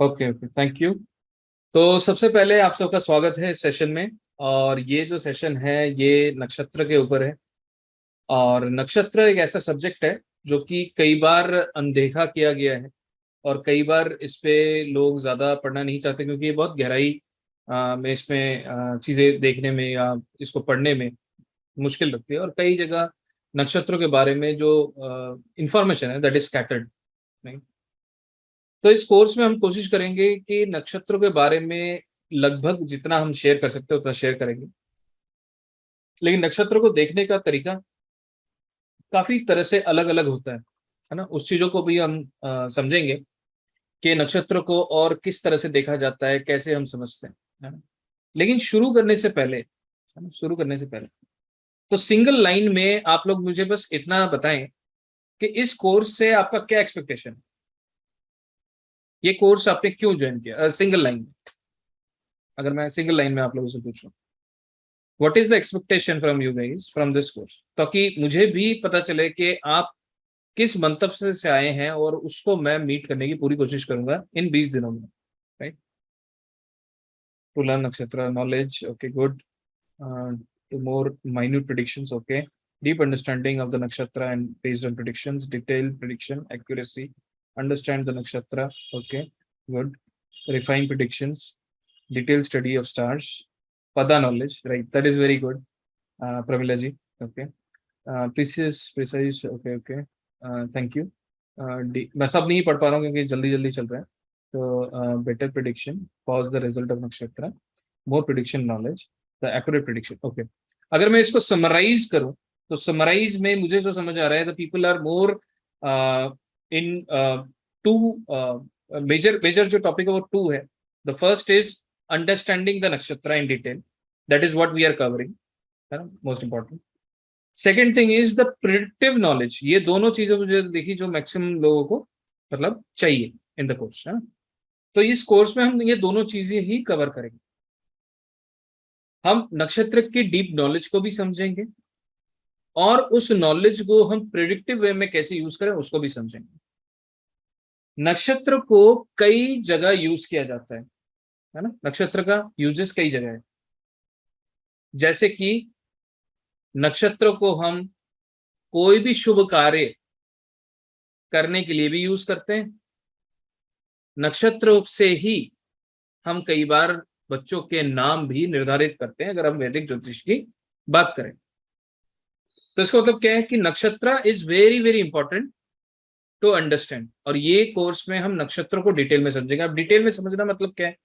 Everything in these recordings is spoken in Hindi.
Okay okay, thank you. तो सबसे पहले आप सबका स्वागत है इस सेशन में। और ये जो सेशन है ये नक्षत्र के ऊपर है। और नक्षत्र एक ऐसा सब्जेक्ट है जो कि कई बार अनदेखा किया गया है। और कई बार इस पे लोग ज़्यादा पढ़ना नहीं चाहते क्योंकि ये बहुत गहराई में इसमें चीज़ें देखने में या इसको पढ़ने में मुश्किल लगती है। और कई जगह नक्षत्रों के बारे में जो इंफॉर्मेशन है दैट इज स्कैटर्ड। तो इस कोर्स में हम कोशिश करेंगे कि नक्षत्रों के बारे में लगभग जितना हम शेयर कर सकते हैं उतना शेयर करेंगे। लेकिन नक्षत्रों को देखने का तरीका काफी तरह से अलग अलग होता है ना। उस चीजों को भी हम समझेंगे कि नक्षत्र को और किस तरह से देखा जाता है, कैसे हम समझते हैं, है ना। लेकिन शुरू करने से पहले, है ना, शुरू करने से पहले तो सिंगल लाइन में आप लोग मुझे बस इतना बताएं कि इस कोर्स से आपका क्या एक्सपेक्टेशन है। ये कोर्स आपने क्यों ज्वाइन किया, सिंगल लाइन में। अगर मैं सिंगल लाइन में आप लोगों से पूछूं, what is the expectation from you guys from this course, ताकि मुझे भी पता चले कि आप किस मंतव्य से आए हैं और उसको मैं मीट करने की पूरी कोशिश करूंगा इन 20 दिनों में। Right. To learn nakshatra knowledge, okay good. Two more minute predictions, okay. Deep understanding of the nakshatra and based on predictions, detailed prediction accuracy, understand the nakshatra, okay, good. Refine predictions, detailed study of stars, pada knowledge, right, that is very good. Pramila ji, okay. Precise, okay, okay. Thank you. मैं सब नहीं पढ़ पा रहा हूँ क्योंकि जल्दी जल्दी चल रहा है। तो better prediction, cause the result of nakshatra, more prediction knowledge, the accurate prediction, okay. अगर मैं इसको समराइज करूं तो समराइज में मुझे जो समझ आ रहा है, the people are more in two major major जो टॉपिक है वो टू है। The first is understanding the nakshatra in detail, that is what we are covering, है ना, most important. Second thing is the predictive knowledge. ये दोनों चीजें मुझे देखी जो मैक्सिमम लोगों को मतलब चाहिए इन द कोर्स, है ना। तो इस कोर्स में हम ये दोनों चीजें ही कवर करेंगे। हम नक्षत्र की डीप नॉलेज को भी समझेंगे और उस नॉलेज को हम प्रिडिक्टिव वे में कैसे यूज करें उसको भी समझेंगे। नक्षत्र को कई जगह यूज किया जाता है ना। नक्षत्र का यूजेस कई जगह है। जैसे कि नक्षत्र को हम कोई भी शुभ कार्य करने के लिए भी यूज करते हैं। नक्षत्र से ही हम कई बार बच्चों के नाम भी निर्धारित करते हैं, अगर हम वैदिक ज्योतिष की बात करें। तो इसका मतलब क्या है कि nakshatra is very very important to understand. और ये कोर्स में हम नक्षत्रों को डिटेल में समझेंगे। अब डिटेल में समझना मतलब क्या है,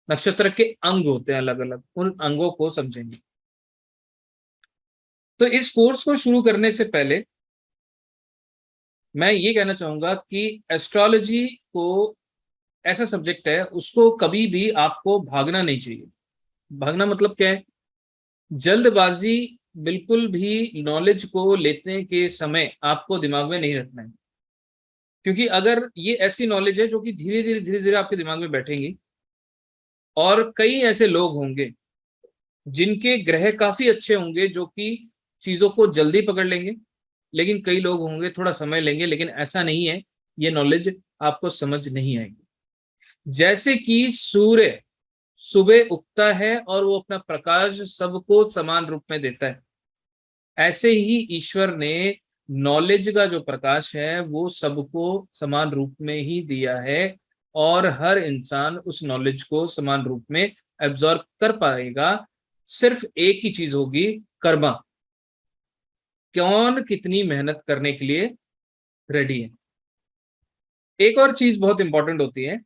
नक्षत्र के अंग होते हैं अलग अलग, उन अंगों को समझेंगे। तो इस कोर्स को शुरू करने से पहले मैं ये कहना चाहूंगा कि एस्ट्रोलॉजी को ऐसा सब्जेक्ट है, उसको कभी भी आपको भागना नहीं चाहिए। भागना मतलब क्या है, जल्दबाजी बिल्कुल भी नॉलेज को लेने के समय आपको दिमाग में नहीं रखना है। क्योंकि अगर ये ऐसी नॉलेज है जो कि धीरे धीरे आपके दिमाग में बैठेंगी, और कई ऐसे लोग होंगे जिनके ग्रह काफी अच्छे होंगे जो कि चीजों को जल्दी पकड़ लेंगे, लेकिन कई लोग होंगे थोड़ा समय लेंगे, लेकिन ऐसा नहीं है, ये नॉलेज आपको समझ नहीं आएगी। जैसे कि सूर्य सुबह उगता है और वो अपना प्रकाश सबको समान रूप में देता है, ऐसे ही ईश्वर ने नॉलेज का जो प्रकाश है वो सबको समान रूप में ही दिया है। और हर इंसान उस नॉलेज को समान रूप में एब्जॉर्ब कर पाएगा। सिर्फ एक ही चीज होगी, कर्मा, कौन कितनी मेहनत करने के लिए रेडी है। एक और चीज बहुत इंपॉर्टेंट होती है,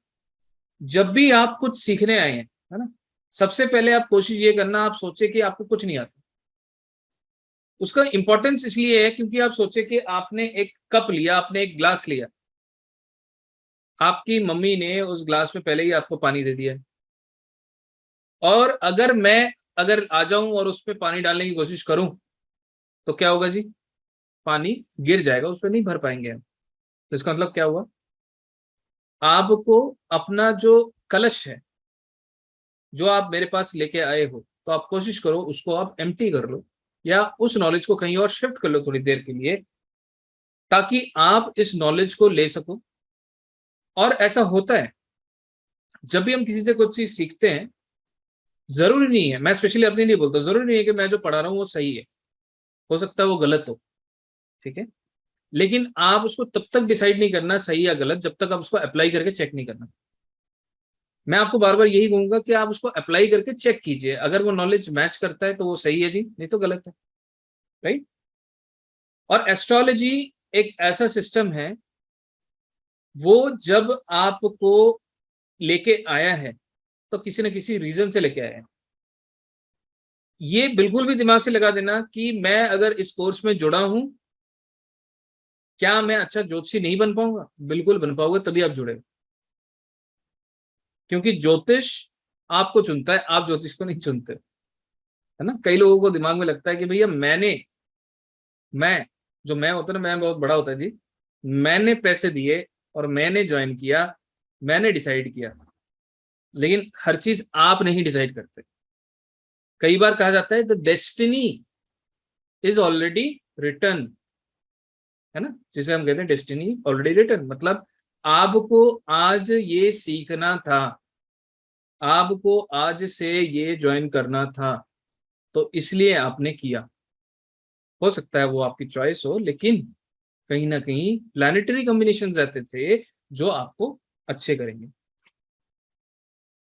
जब भी आप कुछ सीखने आए हैं, है ना, सबसे पहले आप कोशिश ये करना, आप सोचे कि आपको कुछ नहीं आता। उसका इंपॉर्टेंस इसलिए है क्योंकि आप सोचे कि आपने एक कप लिया, आपने एक ग्लास लिया, आपकी मम्मी ने उस ग्लास में पहले ही आपको पानी दे दिया। और अगर आ जाऊं और उस पर पानी डालने की कोशिश करूं तो क्या होगा जी, पानी गिर जाएगा, उस पर नहीं भर पाएंगे हम। तो इसका मतलब क्या हुआ, आपको अपना जो कलश है जो आप मेरे पास लेके आए हो, तो आप कोशिश करो उसको आप एम्प्टी कर लो, या उस नॉलेज को कहीं और शिफ्ट कर लो थोड़ी देर के लिए, ताकि आप इस नॉलेज को ले सको। और ऐसा होता है जब भी हम किसी से कुछ चीज सीखते हैं, जरूरी नहीं है, मैं स्पेशली अपने लिए बोलता हूँ, जरूरी नहीं है कि मैं जो पढ़ा रहा हूँ वो सही है, हो सकता है वो गलत हो, ठीक है। लेकिन आप उसको तब तक डिसाइड नहीं करना सही या गलत जब तक आप उसको अप्लाई करके चेक नहीं करना। मैं आपको बार बार यही कहूंगा कि आप उसको अप्लाई करके चेक कीजिए, अगर वो नॉलेज मैच करता है तो वो सही है जी, नहीं तो गलत है, राइट। और एस्ट्रोलॉजी एक ऐसा सिस्टम है, वो जब आपको लेके आया है तो किसी न किसी रीजन से लेके आया है। ये बिल्कुल भी दिमाग से लगा देना कि मैं अगर इस कोर्स में जुड़ा हूं, क्या मैं अच्छा ज्योतिषी नहीं बन पाऊंगा? बिल्कुल बन पाओगे, तभी आप जुड़े। क्योंकि ज्योतिष आपको चुनता है, आप ज्योतिष को नहीं चुनते, है ना। कई लोगों को दिमाग में लगता है कि भैया मैं जो मैं होता है ना, मैं बहुत बड़ा होता है जी, मैंने पैसे दिए और मैंने ज्वाइन किया, मैंने डिसाइड किया। लेकिन हर चीज आप नहीं डिसाइड करते। कई बार कहा जाता है the destiny is already return, है ना, जिसे हम कहते हैं डेस्टिनी ऑलरेडी रिटर्न। मतलब आपको आज ये सीखना था, आपको आज से ये ज्वाइन करना था, तो इसलिए आपने किया। हो सकता है वो आपकी चॉइस हो, लेकिन कहीं ना कहीं प्लैनेटरी कॉम्बिनेशन रहते थे जो आपको अच्छे करेंगे।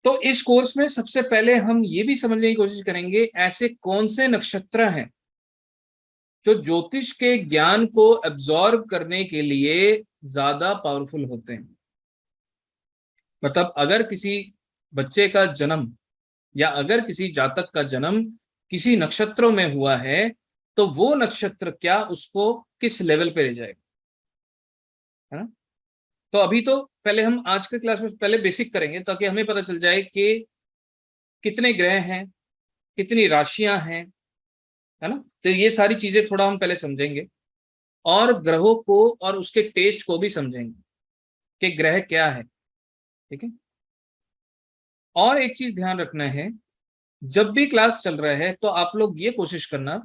तो इस कोर्स में सबसे पहले हम ये भी समझने की कोशिश करेंगे ऐसे कौन से नक्षत्र हैं जो ज्योतिष के ज्ञान को एब्जॉर्ब करने के लिए ज्यादा पावरफुल होते हैं। मतलब अगर किसी बच्चे का जन्म या अगर किसी जातक का जन्म किसी नक्षत्रों में हुआ है, तो वो नक्षत्र क्या उसको किस लेवल पे ले जाएगा, है ना। तो अभी तो पहले हम आज के क्लास में पहले बेसिक करेंगे ताकि हमें पता चल जाए कि कितने ग्रह हैं, कितनी राशियां हैं, है ना। तो ये सारी चीजें थोड़ा हम पहले समझेंगे, और ग्रहों को और उसके टेस्ट को भी समझेंगे कि ग्रह क्या है, ठीक है। और एक चीज ध्यान रखना है, जब भी क्लास चल रहा है तो आप लोग ये कोशिश करना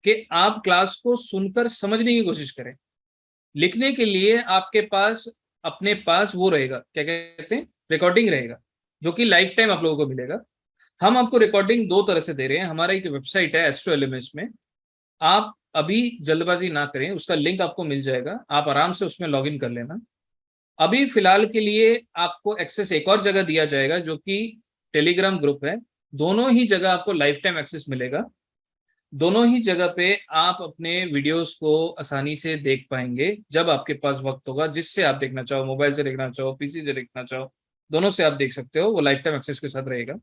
कि आप क्लास को सुनकर समझने की कोशिश करें। लिखने के लिए आपके पास अपने पास वो रहेगा, क्या कहते हैं, रिकॉर्डिंग रहेगा, जो कि लाइफ टाइम आप लोगों को मिलेगा। हम आपको रिकॉर्डिंग दो तरह से दे रहे हैं। हमारा एक वेबसाइट है एस्ट्रो एलिमेंट्स में, आप अभी जल्दबाजी ना करें, उसका लिंक आपको मिल जाएगा, आप आराम से उसमें लॉग इन कर लेना। अभी फिलहाल के लिए आपको एक्सेस एक और जगह दिया जाएगा जो कि टेलीग्राम ग्रुप है। दोनों ही जगह आपको लाइफ टाइम एक्सेस मिलेगा। दोनों ही जगह पे आप अपने वीडियोस को आसानी से देख पाएंगे जब आपके पास वक्त होगा, जिससे आप देखना चाहो, मोबाइल से देखना चाहो, पीसी से देखना चाहो, दोनों से आप देख सकते हो, वो लाइफ टाइम एक्सेस के साथ रहेगा।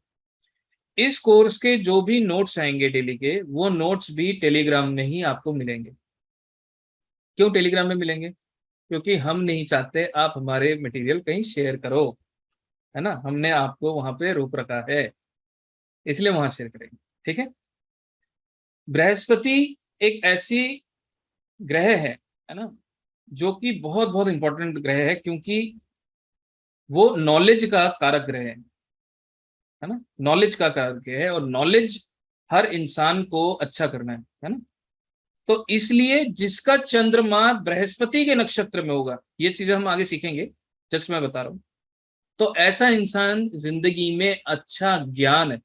इस कोर्स के जो भी नोट्स आएंगे डेली के, वो नोट्स भी टेलीग्राम में ही आपको मिलेंगे। क्यों टेलीग्राम में मिलेंगे? क्योंकि हम नहीं चाहते आप हमारे मटेरियल कहीं शेयर करो, है ना। हमने आपको वहां पे रोक रखा है, इसलिए वहां शेयर करेंगे, ठीक है। बृहस्पति एक ऐसी ग्रह है ना, जो कि बहुत बहुत इंपॉर्टेंट ग्रह है, क्योंकि वो नॉलेज का कारक ग्रह है ना। नॉलेज का कारक है, और नॉलेज हर इंसान को अच्छा करना है ना। तो इसलिए जिसका चंद्रमा बृहस्पति के नक्षत्र में होगा, ये चीजें हम आगे सीखेंगे, जस्ट मैं बता रहा हूं, तो ऐसा इंसान जिंदगी में अच्छा ज्ञान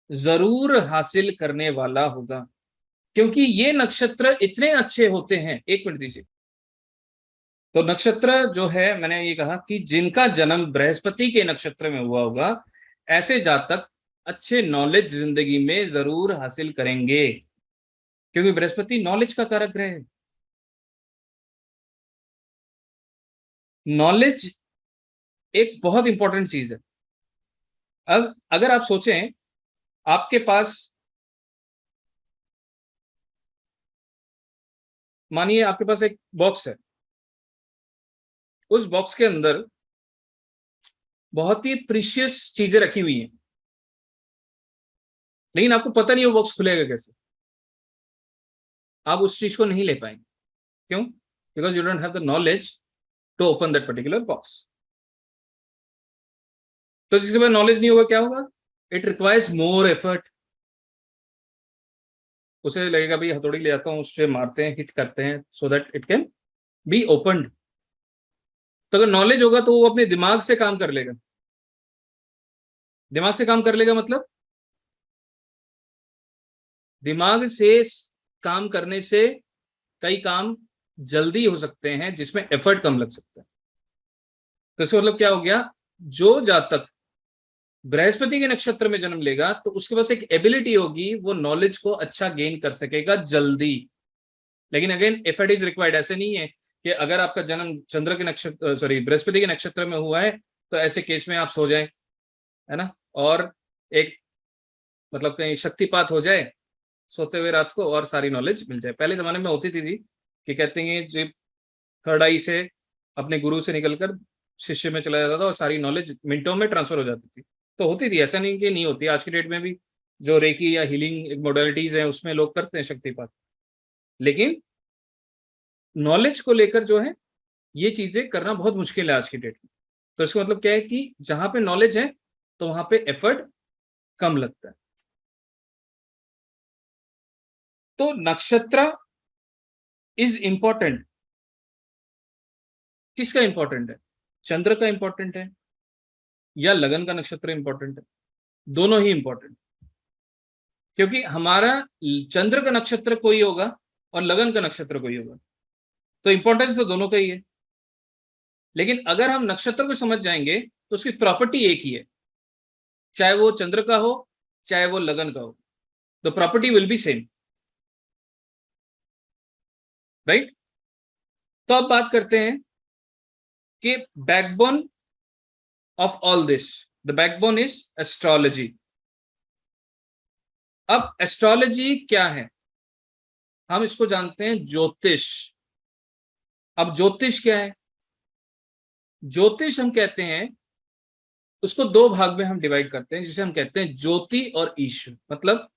जरूर हासिल करने वाला होगा। क्योंकि ये नक्षत्र इतने अच्छे होते हैं, एक मिनट दीजिए। तो नक्षत्र जो है, मैंने ये कहा कि जिनका जन्म बृहस्पति के नक्षत्र में हुआ होगा, ऐसे जातक अच्छे नॉलेज जिंदगी में जरूर हासिल करेंगे, क्योंकि बृहस्पति नॉलेज का कारक ग्रह है। नॉलेज एक बहुत इंपॉर्टेंट चीज है। अगर आप सोचें, आपके पास, मानिए आपके पास एक बॉक्स है, उस बॉक्स के अंदर बहुत ही प्रीशियस चीजें रखी हुई हैं, लेकिन आपको पता नहीं वो बॉक्स खुलेगा कैसे। आप उस चीज को नहीं ले पाएंगे। क्यों? Because you don't have the knowledge to open that particular box. तो जिसके पास नॉलेज नहीं होगा, क्या होगा? It requires more effort. उसे लगेगा भाई हथौड़ी ले जाता हूँ, उस पर मारते हैं, हिट करते हैं, so that it can be opened. तो अगर नॉलेज होगा तो वो अपने दिमाग से काम कर लेगा, दिमाग से काम कर लेगा मतलब दिमाग से काम करने से कई काम जल्दी हो सकते हैं जिसमें एफर्ट कम लग सकता है। तो इसका मतलब क्या हो गया, जो जातक बृहस्पति के नक्षत्र में जन्म लेगा तो उसके पास एक एबिलिटी होगी, वो नॉलेज को अच्छा गेन कर सकेगा जल्दी। लेकिन अगेन एफर्ट इज रिक्वायर्ड। ऐसे नहीं है कि अगर आपका जन्म चंद्र के नक्षत्र सॉरी बृहस्पति के नक्षत्र में हुआ है तो ऐसे केस में आप सो जाएं, है ना, और एक मतलब कहीं शक्तिपात हो जाए सोते हुए रात को और सारी नॉलेज मिल जाए। पहले जमाने में होती थी जी कि कहते हैं जो थर्ड आई से अपने गुरु से निकलकर शिष्य में चला जाता था और सारी नॉलेज मिनटों में ट्रांसफर हो जाती थी। तो होती थी, ऐसा नहीं कि नहीं होती। आज की डेट में भी जो रेकी या हीलिंग मोडालिटीज हैं उसमें लोग करते हैं शक्तिपात, लेकिन नॉलेज को लेकर जो है ये चीजें करना बहुत मुश्किल है आज की डेट में। तो इसका मतलब क्या है कि जहां पे नॉलेज है तो वहां पे एफर्ट कम लगता है। तो नक्षत्र इज इंपॉर्टेंट। किसका इंपॉर्टेंट है, चंद्र का इंपॉर्टेंट है या लगन का नक्षत्र इंपॉर्टेंट है? दोनों ही इंपॉर्टेंट, क्योंकि हमारा चंद्र का नक्षत्र कोई होगा और लगन का नक्षत्र कोई होगा, तो इंपॉर्टेंस तो दोनों का ही है। लेकिन अगर हम नक्षत्र को समझ जाएंगे तो उसकी प्रॉपर्टी एक ही है, चाहे वो चंद्र का हो चाहे वो लगन का हो, the property will be same, right. तो अब बात करते हैं कि backbone of all this, the backbone is astrology. अब एस्ट्रोलॉजी क्या है, हम इसको जानते हैं ज्योतिष। अब ज्योतिष क्या है, ज्योतिष हम कहते हैं उसको दो भाग में हम डिवाइड करते हैं, जिसे हम कहते हैं ज्योति और ईश्वर। मतलब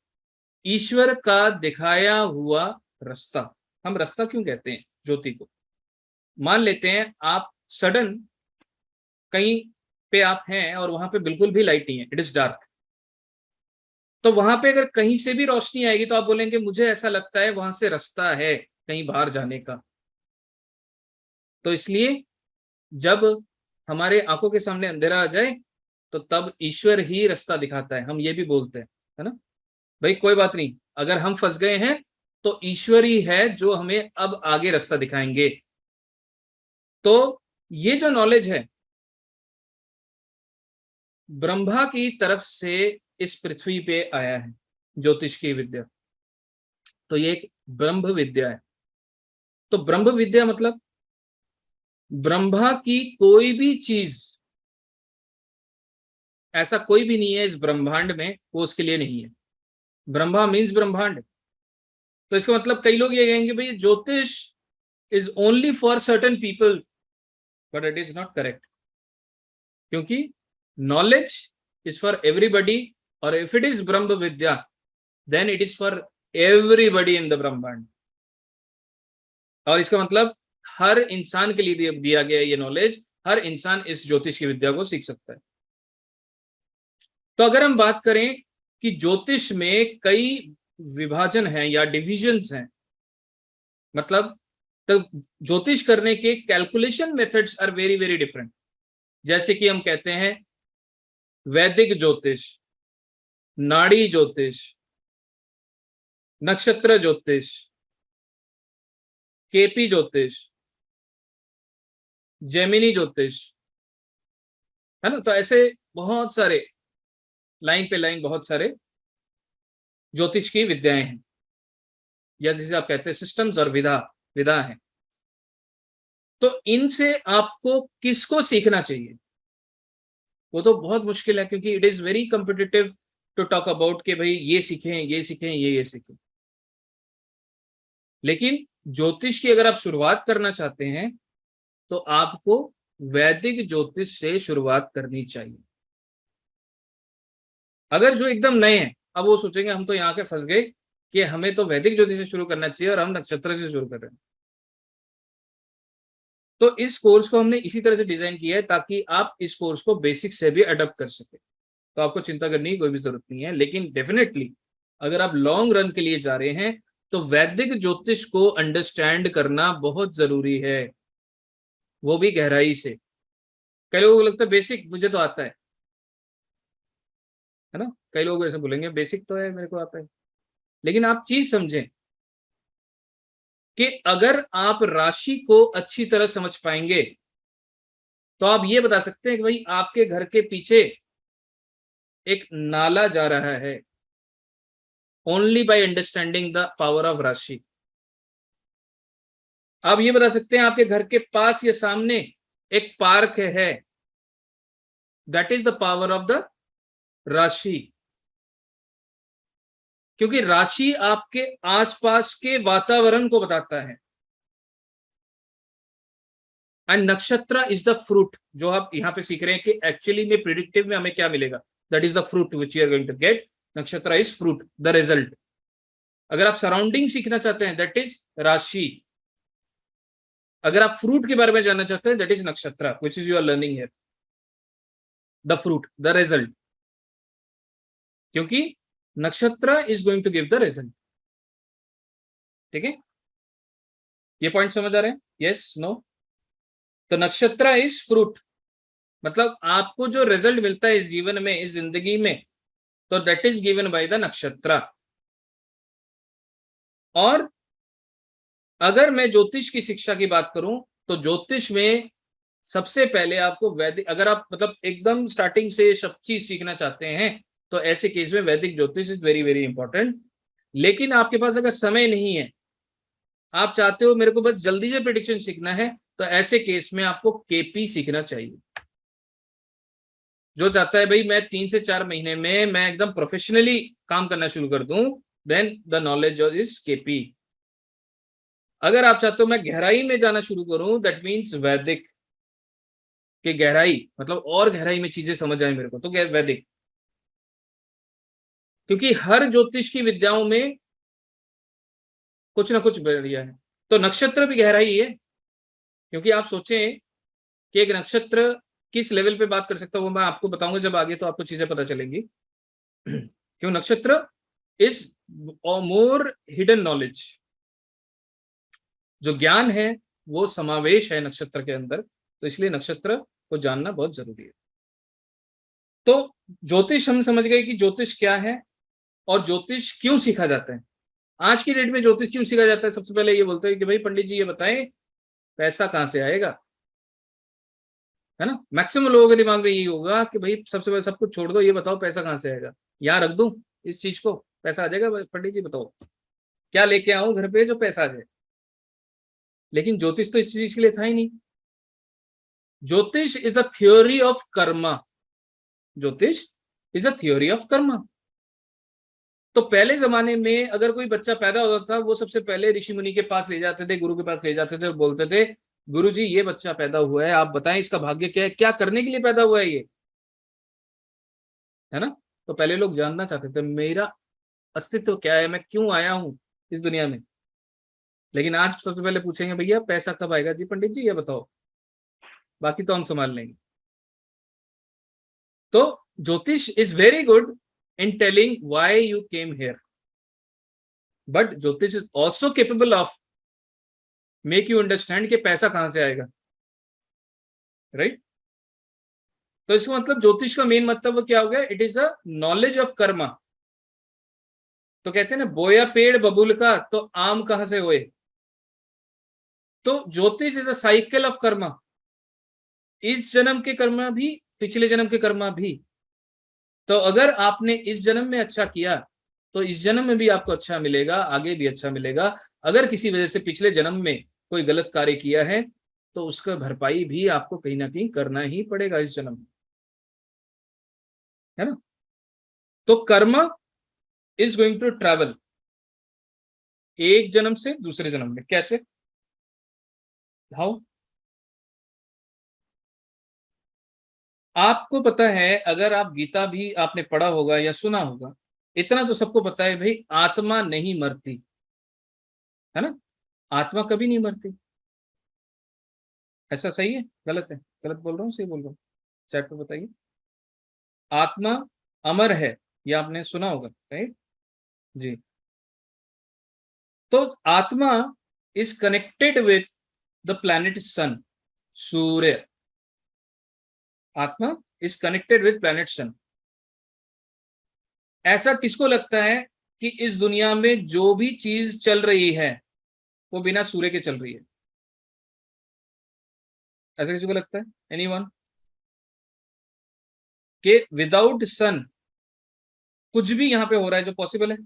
ईश्वर का दिखाया हुआ रास्ता। हम रास्ता क्यों कहते हैं ज्योति को? मान लेते हैं आप सडन कहीं पे आप हैं और वहां पे बिल्कुल भी लाइट नहीं है, इट इज डार्क। तो वहां पे अगर कहीं से भी रोशनी आएगी तो आप बोलेंगे मुझे ऐसा लगता है वहां से रास्ता है कहीं बाहर जाने का। तो इसलिए जब हमारे आंखों के सामने अंधेरा आ जाए तो तब ईश्वर ही रास्ता दिखाता है, हम ये भी बोलते हैं, है ना। भाई कोई बात नहीं, अगर हम फंस गए हैं तो ईश्वर ही है जो हमें अब आगे रास्ता दिखाएंगे। तो ये जो नॉलेज है ब्रह्मा की तरफ से इस पृथ्वी पे आया है, ज्योतिष की विद्या। तो ये एक ब्रह्म विद्या है। तो ब्रह्म विद्या मतलब ब्रह्मा की कोई भी चीज, ऐसा कोई भी नहीं है इस ब्रह्मांड में वो उसके लिए नहीं है। ब्रह्मा मीन्स ब्रह्मांड। तो इसका मतलब कई लोग ये कहेंगे भाई Jyotish is only for certain people, but it is not correct, क्योंकि नॉलेज इज फॉर एवरीबडी, और if it is Brahma Vidya then it is for everybody in the Brahmand. और इसका मतलब हर इंसान के लिए दिया गया ये नॉलेज, हर इंसान इस ज्योतिष की विद्या को सीख सकता है। तो अगर हम बात करें कि ज्योतिष में कई विभाजन हैं या डिविजन्स हैं, मतलब तो ज्योतिष करने के calculation methods are very very different. जैसे कि हम कहते हैं वैदिक ज्योतिष, नाड़ी ज्योतिष, नक्षत्र ज्योतिष, केपी ज्योतिष, जेमिनी ज्योतिष, है ना। तो ऐसे बहुत सारे लाइन पे लाइन बहुत सारे ज्योतिष की विद्याएं हैं, या जिसे आप कहते हैं सिस्टम्स और विधा है। तो इनसे आपको किसको सीखना चाहिए वो तो बहुत मुश्किल है, क्योंकि it is very competitive to talk about कि भाई ये सीखें ये सीखें ये सीखें। लेकिन ज्योतिष की अगर आप शुरुआत करना चाहते हैं तो आपको वैदिक ज्योतिष से शुरुआत करनी चाहिए। अगर जो एकदम नए हैं अब वो सोचेंगे हम तो यहाँ के फंस गए कि हमें तो वैदिक ज्योतिष से शुरू करना चाहिए और हम नक्षत्र से शुरू कर रहे हैं। तो इस कोर्स को हमने इसी तरह से डिजाइन किया है ताकि आप इस कोर्स को बेसिक से भी अडॉप्ट कर सके। तो आपको चिंता करने की कोई भी जरूरत नहीं है। लेकिन डेफिनेटली अगर आप लॉन्ग रन के लिए जा रहे हैं तो वैदिक ज्योतिष को अंडरस्टैंड करना बहुत जरूरी है, वो भी गहराई से। कई लोगों को लगता है बेसिक मुझे तो आता है, है ना। कई लोग ऐसे बोलेंगे बेसिक तो है, मेरे को आता है, लेकिन आप चीज समझें कि अगर आप राशि को अच्छी तरह समझ पाएंगे तो आप ये बता सकते हैं कि भाई आपके घर के पीछे एक नाला जा रहा है, only by understanding the power of राशि। आप ये बता सकते हैं आपके घर के पास या सामने एक पार्क है, that is the power of the राशि। क्योंकि राशि आपके आसपास के वातावरण को बताता है। एंड नक्षत्र इज द फ्रूट, जो आप यहां पे सीख रहे हैं कि एक्चुअली में प्रिडिक्टिव में हमें क्या मिलेगा, that is the fruit which you are going to get. Nakshatra is fruit, the result. अगर आप सराउंडिंग सीखना चाहते हैं दैट इज राशि। अगर आप फ्रूट के बारे में जानना चाहते हैं that is nakshatra which is you are learning here, the fruit, the result. क्योंकि nakshatra is going to give the result. ठीक है, ये पॉइंट समझ आ रहे हैं? Yes, no? तो नक्षत्र इज फ्रूट, मतलब आपको जो रिजल्ट मिलता है इस जीवन में, इस जिंदगी में, तो that is given by the नक्षत्र। और अगर मैं ज्योतिष की शिक्षा की बात करूं तो ज्योतिष में सबसे पहले आपको वैदिक, अगर आप मतलब एकदम स्टार्टिंग से सब चीज सीखना चाहते हैं तो ऐसे केस में वैदिक ज्योतिष इज वेरी वेरी इंपॉर्टेंट। लेकिन आपके पास अगर समय नहीं है, आप चाहते हो मेरे को बस जल्दी से प्रिडिक्शन सीखना है, तो ऐसे केस में आपको केपी सीखना चाहिए। जो चाहता है भाई मैं 3 से 4 महीने में मैं एकदम प्रोफेशनली काम करना शुरू कर दूं, then the knowledge is KP. अगर आप चाहते हो मैं गहराई में जाना शुरू करूं, दैट मीन्स वैदिक। कि गहराई मतलब और गहराई में चीजें समझ आए मेरे को, तो वैदिक। क्योंकि हर ज्योतिष की विद्याओं में कुछ ना कुछ बढ़िया है। तो नक्षत्र भी गहराई है। क्योंकि आप सोचें कि एक नक्षत्र किस लेवल पे बात कर सकता है, वो मैं आपको बताऊंगा जब आगे, तो आपको चीजें पता चलेंगी। क्यों नक्षत्र इज मोर हिडन नॉलेज, जो ज्ञान है वो समावेश है नक्षत्र के अंदर, तो इसलिए नक्षत्र को जानना बहुत जरूरी है। तो ज्योतिष हम समझ गए कि ज्योतिष क्या है और ज्योतिष क्यों सीखा जाता है। आज की डेट में ज्योतिष क्यों सीखा जाता है? सबसे पहले ये बोलते हैं कि भाई पंडित जी ये बताएं पैसा कहां से आएगा, है ना। मैक्सिमम लोगों के दिमाग में यही होगा कि भाई सबसे पहले सब कुछ छोड़ दो, ये बताओ पैसा कहां से आएगा, यहाँ रख दूं इस चीज को, पैसा आ जाएगा। पंडित जी बताओ क्या लेके आऊं घर पे जो पैसा आ जाए। लेकिन ज्योतिष तो इस चीज के लिए था ही नहीं। Jyotish is a theory of karma. Jyotish is a theory of karma. तो पहले जमाने में अगर कोई बच्चा पैदा होता था, वो सबसे पहले ऋषि मुनि के पास ले जाते थे, गुरु के पास ले जाते थे और बोलते थे गुरु जी ये बच्चा पैदा हुआ है, आप बताएं इसका भाग्य क्या है, क्या करने के लिए पैदा हुआ है ये, है ना। तो पहले लोग जानना चाहते थे मेरा अस्तित्व क्या है, मैं क्यों आया हूं इस दुनिया में। लेकिन आज सबसे पहले पूछेंगे भैया पैसा कब आएगा, जी पंडित जी ये बताओ, बाकी तो हम संभाल लेंगे। तो Jyotish is very good in telling why you came here, but Jyotish is also capable of make you understand कि पैसा कहां से आएगा, राइट। तो इसका मतलब ज्योतिष का मेन मतलब क्या हो गया, it is a knowledge of karma. तो कहते हैं ना बोया पेड़ बबूल का तो आम कहां से हुए। तो Jyotish is a cycle of Karma, इस जन्म के कर्मा भी, पिछले जन्म के कर्मा भी। तो अगर आपने इस जन्म में अच्छा किया तो इस जन्म में भी आपको अच्छा मिलेगा, आगे भी अच्छा मिलेगा। अगर किसी वजह से पिछले जन्म में कोई गलत कार्य किया है तो उसका भरपाई भी आपको कहीं ना कहीं करना ही पड़ेगा इस जन्म में, है ना। तो कर्म इज गोइंग टू ट्रैवल एक जन्म से दूसरे जन्म में, कैसे, हाउ। आपको पता है, अगर आप गीता भी आपने पढ़ा होगा या सुना होगा, इतना तो सबको पता है भाई आत्मा नहीं मरती, है ना। आत्मा कभी नहीं मरती। ऐसा सही है गलत है, गलत बोल रहा हूँ सही बोल रहा हूँ, चैट पे बताइए। आत्मा अमर है, ये आपने सुना होगा, राइट जी। तो atma is connected with the planet sun, Surya. Atma is connected with planet sun. ऐसा किसको लगता है कि इस दुनिया में जो भी चीज चल रही है वो बिना सूर्य के चल रही है? ऐसा किसी को लगता है? एनीवन? कि विदाउट सन कुछ भी यहां पे हो रहा है जो पॉसिबल है?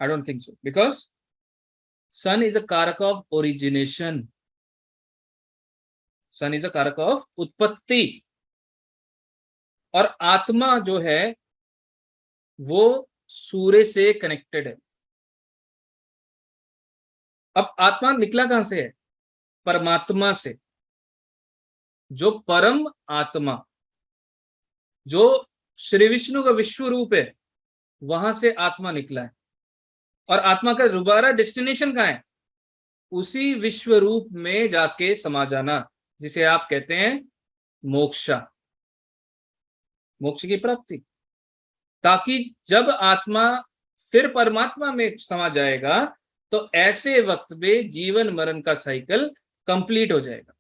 I don't think so, because sun is a karak of origination, sun is a karak of उत्पत्ति, और आत्मा जो है वो सूर्य से कनेक्टेड है। अब आत्मा निकला कहां से है? परमात्मा से। जो परम आत्मा, जो श्री विष्णु का विश्व रूप है, वहां से आत्मा निकला है। और आत्मा का दोबारा डेस्टिनेशन कहां है? उसी विश्व रूप में जाके समा जाना, जिसे आप कहते हैं मोक्षा, मोक्ष की प्राप्ति। ताकि जब आत्मा फिर परमात्मा में समा जाएगा तो ऐसे वक्त में जीवन मरण का साइकिल कंप्लीट हो जाएगा,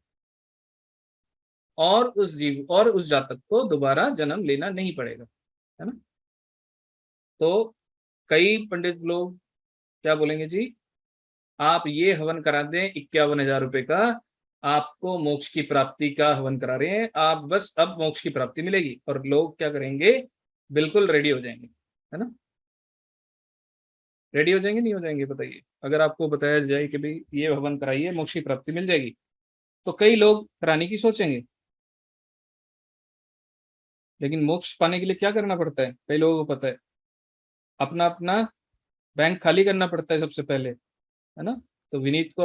और उस जातक को दोबारा जन्म लेना नहीं पड़ेगा, है ना? तो कई पंडित लोग क्या बोलेंगे जी, आप ये हवन करा दें 51,000 रुपए का, आपको मोक्ष की प्राप्ति का हवन करा रहे हैं, आप बस अब मोक्ष की प्राप्ति मिलेगी। और लोग क्या करेंगे? बिल्कुल रेडी हो जाएंगे, है ना? रेडी हो जाएंगे, नहीं हो जाएंगे बताइए? अगर आपको बताया जाए कि भाई ये हवन कराइए मोक्ष की प्राप्ति मिल जाएगी, तो कई लोग कराने की सोचेंगे। लेकिन मोक्ष पाने के लिए क्या करना पड़ता है, कई लोगों को पता है? अपना अपना बैंक खाली करना पड़ता है सबसे पहले, है ना? तो विनीत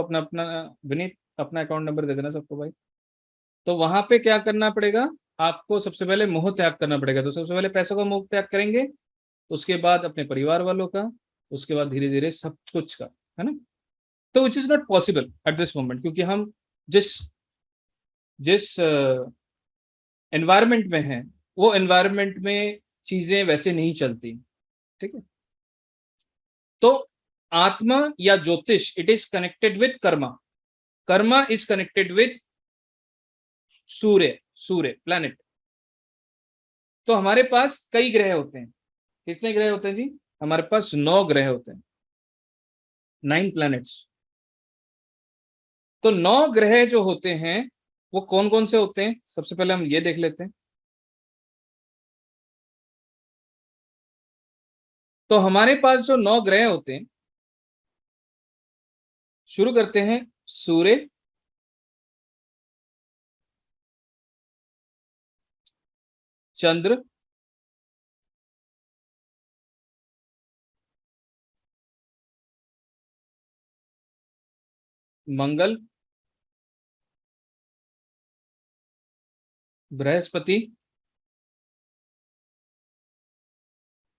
अपना अकाउंट नंबर दे देना सबको भाई। तो वहां पे क्या करना पड़ेगा? आपको सबसे पहले मोह त्याग करना पड़ेगा। तो सबसे पहले पैसों का मोह त्याग करेंगे, उसके बाद अपने परिवार वालों का, उसके बाद धीरे धीरे सब कुछ का, है ना? तो which is not possible at this moment, क्योंकि हम जिस जिस एनवायरमेंट में हैं, वो एनवायरमेंट में चीजें वैसे नहीं चलती, ठीक है? तो आत्मा या ज्योतिष, it is connected with Karma, Karma is connected with Surya, Surya planet. तो हमारे पास कई ग्रह होते हैं। कितने ग्रह होते हैं जी? हमारे पास 9 ग्रह होते हैं, 9 प्लैनेट्स। तो 9 ग्रह जो होते हैं वो कौन कौन से होते हैं, सबसे पहले हम ये देख लेते हैं। तो हमारे पास जो 9 ग्रह होते हैं, शुरू करते हैं सूर्य, चंद्र, मंगल, बृहस्पति,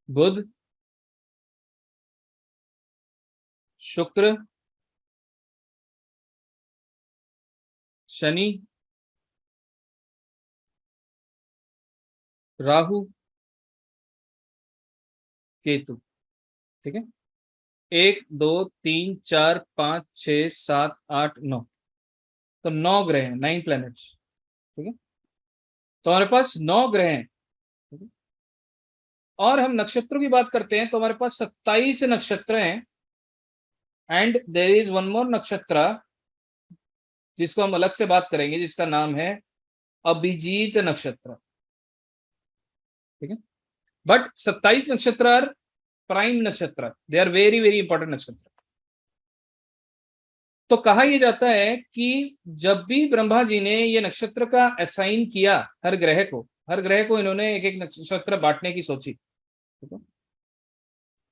बुध, शुक्र, शनि, राहु, केतु। ठीक है? 1 2 3 4 5 6 7 8 9। तो 9 ग्रह हैं, 9 प्लैनेट्स। ठीक है? तो हमारे पास 9 ग्रह हैं। ठीक है? और हम नक्षत्रों की बात करते हैं तो हमारे पास 27 नक्षत्र हैं। And there is one more nakshatra जिसको हम अलग से बात करेंगे, जिसका नाम है अभिजीत नक्षत्र। ठीक है? बट 27 नक्षत्र are prime nakshatra, they are very very important nakshatra. तो कहा यह जाता है कि जब भी ब्रह्मा जी ने ये नक्षत्र का असाइन किया, हर ग्रह को इन्होंने एक एक नक्षत्र बांटने की सोची। ठीक है?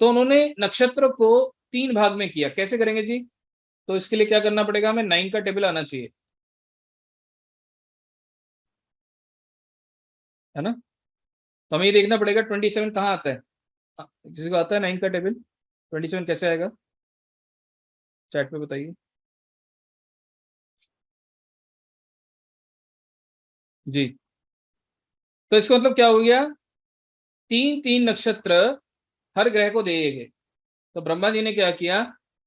तो उन्होंने नक्षत्र को 3 भाग में किया। कैसे करेंगे जी? तो इसके लिए क्या करना पड़ेगा? हमें 9 का टेबल आना चाहिए, है ना? तो हमें ये देखना पड़ेगा 27 कहाँ आता है। किसी को आता है 9 का टेबल? 27 कैसे आएगा? चैट पे बताइए जी। तो इसका मतलब क्या हो गया? 3 3 नक्षत्र हर ग्रह को दिए गए। तो ब्रह्मा जी ने क्या किया?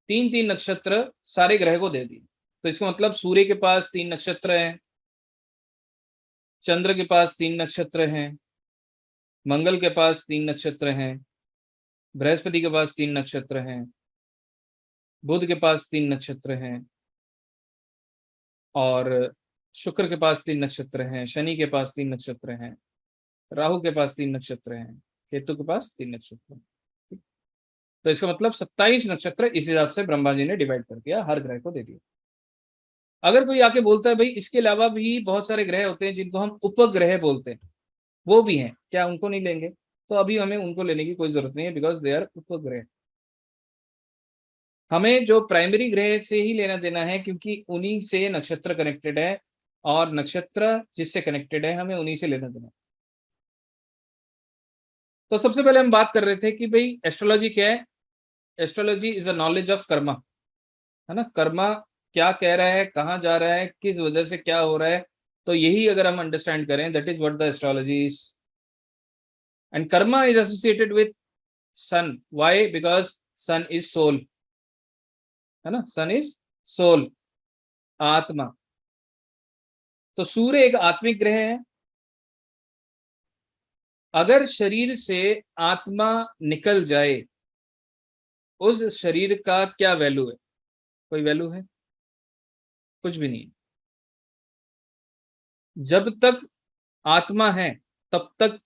3 3 नक्षत्र सारे ग्रह को दे दिए। तो इसका मतलब सूर्य के पास 3 नक्षत्र हैं, चंद्र के पास 3 नक्षत्र हैं, मंगल के पास 3 नक्षत्र हैं, बृहस्पति के पास 3 नक्षत्र हैं, बुध के पास 3 नक्षत्र हैं, और शुक्र के पास 3 नक्षत्र हैं, शनि के पास 3 नक्षत्र हैं, राहु के पास 3 नक्षत्र हैं, केतु के पास 3 नक्षत्र हैं। तो इसका मतलब 27 नक्षत्र इस हिसाब से ब्रह्मा जी ने डिवाइड कर दिया, हर ग्रह को दे दिया। अगर कोई आके बोलता है भाई इसके अलावा भी बहुत सारे ग्रह होते हैं जिनको हम उपग्रह बोलते हैं, वो भी हैं, क्या उनको नहीं लेंगे? तो अभी हमें उनको लेने की कोई जरूरत नहीं है, बिकॉज दे आर उपग्रह। हमें जो प्राइमरी ग्रह से ही लेना देना है, क्योंकि उन्हीं से नक्षत्र कनेक्टेड है, और नक्षत्र जिससे कनेक्टेड है हमें उन्हीं से लेना देना है। तो सबसे पहले हम बात कर रहे थे कि भाई एस्ट्रोलॉजी क्या है। Astrology is a knowledge of Karma, है ना। कर्मा क्या कह रहा है, कहाँ जा रहा है, किस वजह से क्या हो रहा है, तो यही अगर हम अंडरस्टैंड करें, that is what the astrology is. And karma is associated with sun. Why? Because sun is soul, है ना। सन इज सोल, आत्मा। तो सूर्य एक आत्मिक ग्रह है। अगर शरीर से आत्मा निकल जाए, उस शरीर का क्या वैल्यू है? कोई वैल्यू है? कुछ भी नहीं। जब तक आत्मा है तब तक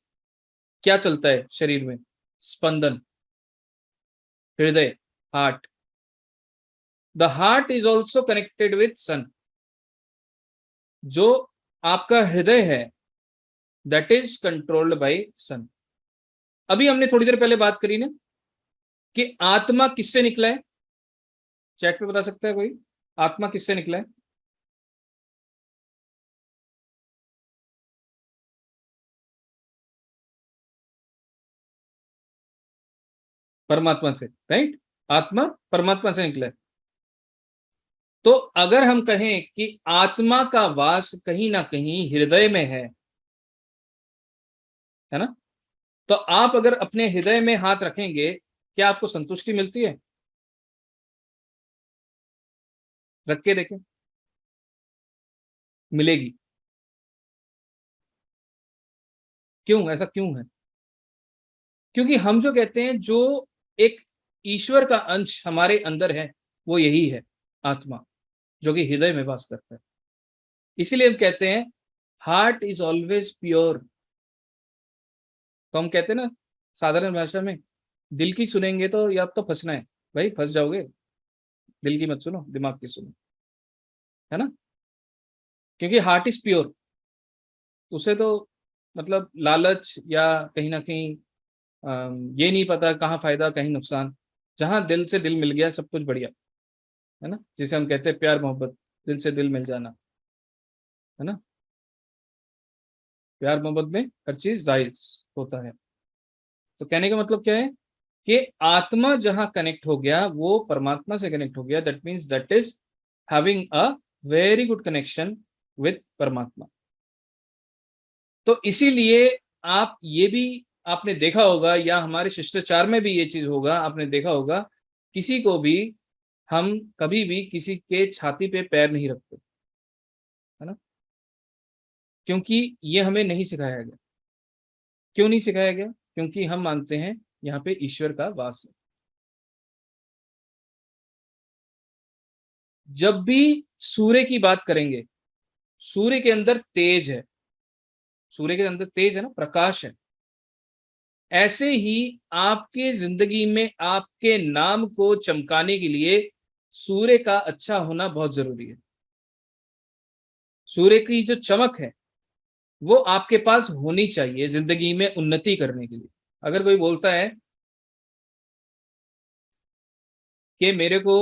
क्या चलता है शरीर में? स्पंदन, हृदय, heart. The heart is also connected with sun. जो आपका हृदय है that is controlled by sun. अभी हमने थोड़ी देर पहले बात करी ना कि आत्मा किससे निकला है। चैट पे बता सकता है कोई, आत्मा किससे निकला है? परमात्मा से, राइट। आत्मा परमात्मा से निकला है। तो अगर हम कहें कि आत्मा का वास कहीं ना कहीं हृदय में है ना, तो आप अगर अपने हृदय में हाथ रखेंगे, क्या आपको संतुष्टि मिलती है? रख के देखें, मिलेगी। क्यों? ऐसा क्यों है? क्योंकि हम जो कहते हैं, जो एक ईश्वर का अंश हमारे अंदर है, वो यही है आत्मा, जो कि हृदय में वास करता है। इसीलिए हम कहते हैं हार्ट इज ऑलवेज प्योर। तो हम कहते हैं ना साधारण भाषा में, दिल की सुनेंगे तो या तो फंसना है, भाई फंस जाओगे। दिल की मत सुनो, दिमाग की सुनो, है ना। क्योंकि हार्ट इज प्योर। उसे तो मतलब लालच या कहीं ना कहीं ये नहीं पता कहाँ फायदा कहीं नुकसान। जहां दिल से दिल मिल गया सब कुछ बढ़िया, है ना। जिसे हम कहते हैं प्यार मोहब्बत, दिल से दिल मिल जाना, है ना। प्यार मोहब्बत में हर चीज जायज होता है। तो कहने का मतलब क्या है कि आत्मा जहां कनेक्ट हो गया, वो परमात्मा से कनेक्ट हो गया, that means that is having a very good connection with परमात्मा। तो इसीलिए आप ये भी आपने देखा होगा, या हमारे शिष्टाचार में भी ये चीज होगा, आपने देखा होगा, किसी को भी हम कभी भी किसी के छाती पे पैर नहीं रखते, है ना। क्योंकि ये हमें नहीं सिखाया गया। क्यों नहीं सिखाया गया? क्योंकि हम मानते हैं यहाँ पे ईश्वर का वास है। जब भी सूर्य की बात करेंगे, सूर्य के अंदर तेज है, सूर्य के अंदर तेज है ना, प्रकाश है। ऐसे ही आपके जिंदगी में आपके नाम को चमकाने के लिए सूर्य का अच्छा होना बहुत जरूरी है। सूर्य की जो चमक है वो आपके पास होनी चाहिए जिंदगी में उन्नति करने के लिए। अगर कोई बोलता है कि मेरे को